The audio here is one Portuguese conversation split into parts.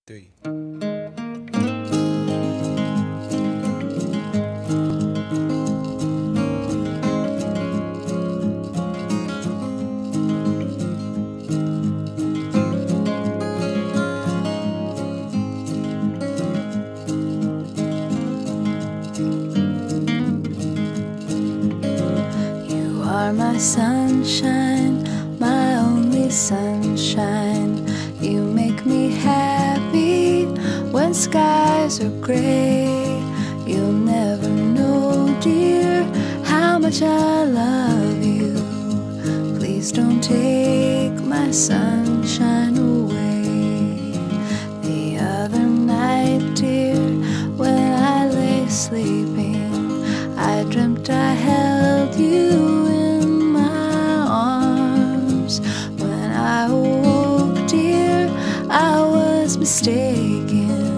3. You are my sunshine, my only sunshine. You make me happy when skies are gray. You'll never know, dear, how much I love you. Please don't take my sunshine away. The other night, dear, when I lay sleeping, I dreamt I held you in my arms. When I awoke, dear, I was mistaken.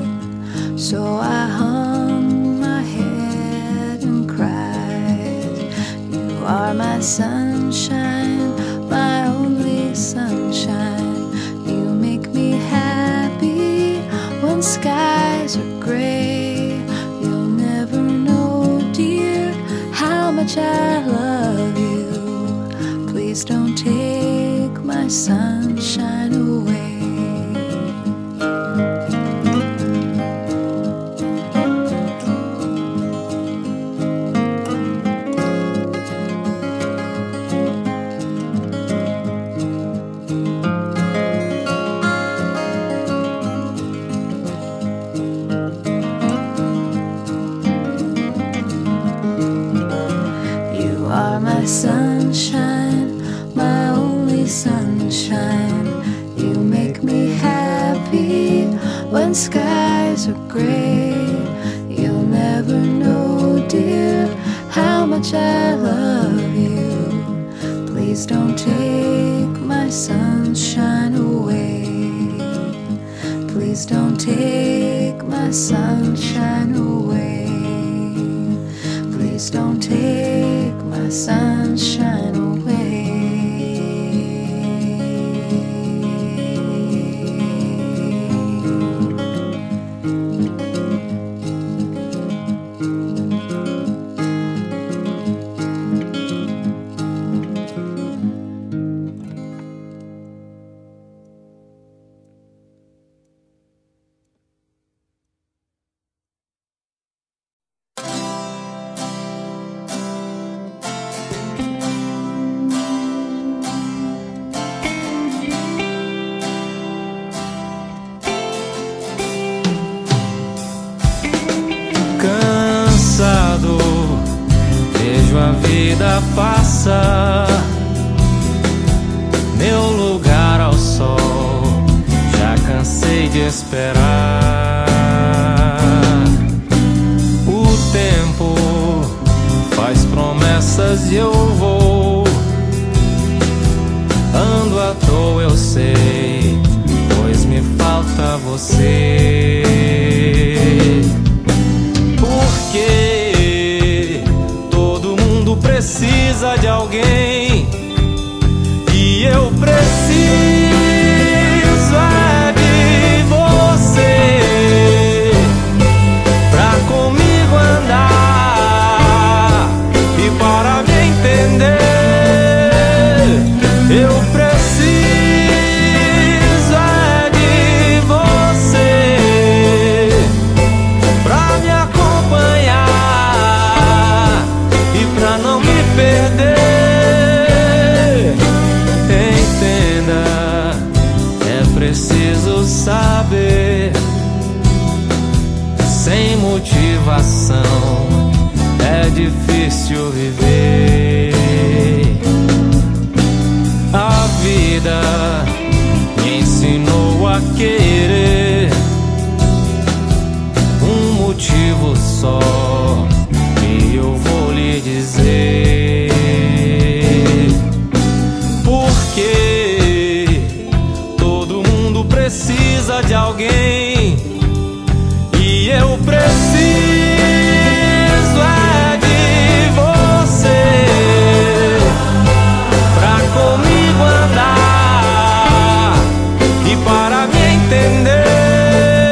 So I hung my head and cried. You are my sunshine, my only sunshine. You make me happy when skies are gray. You'll never know, dear, how much I love you. Please don't take my sunshine away. You are my sunshine, my only sunshine. You make me happy when skies are gray. You'll never know, dear, how much I love you. Please don't take my sunshine away. Please don't take my sunshine away. Please don't take my sunshine away. Cansado, vejo a vida passar. Meu lugar ao sol, já cansei de esperar. O tempo faz promessas e eu vou. Ando à toa, eu sei, pois me falta você. Porque todo mundo precisa de alguém e eu preciso é de você pra comigo andar e para me entender. Eu preciso é de você pra me acompanhar e pra não me perder. Entenda, é preciso saber, sem motivação é difícil viver. A vida me ensinou a querer um motivo só que eu vou lhe dizer. Porque todo mundo precisa de alguém e eu preciso é de você pra comigo andar e para me entender.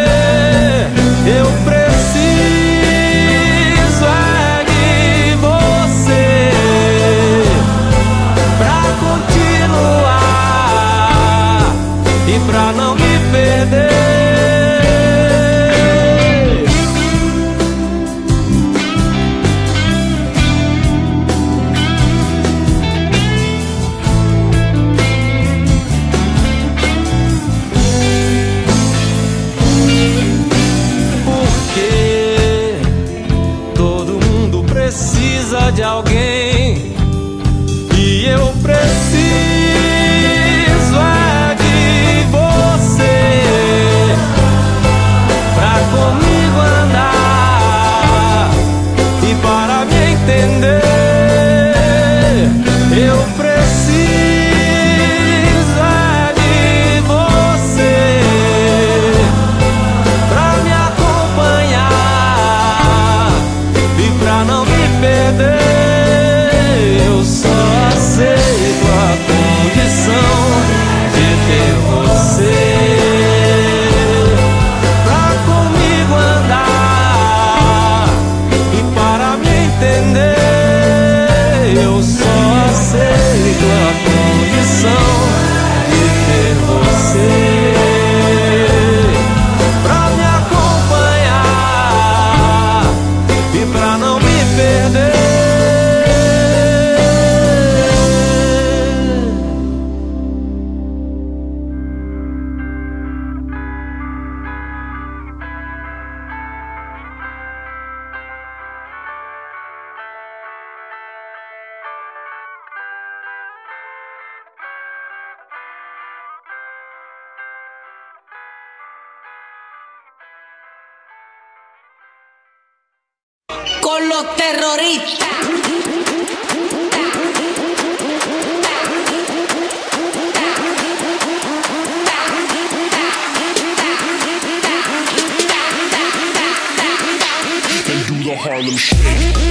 Precisa de alguém e eu preciso é de você pra comigo andar e para me entender. Eu preciso é de você pra me acompanhar e pra não perder. Eu só aceito a condição de ter você pra comigo andar e para me entender. Eu só aceito a condição de ter você pra me acompanhar e pra não me perder. Con los terroristas. And do the Harlem Shake.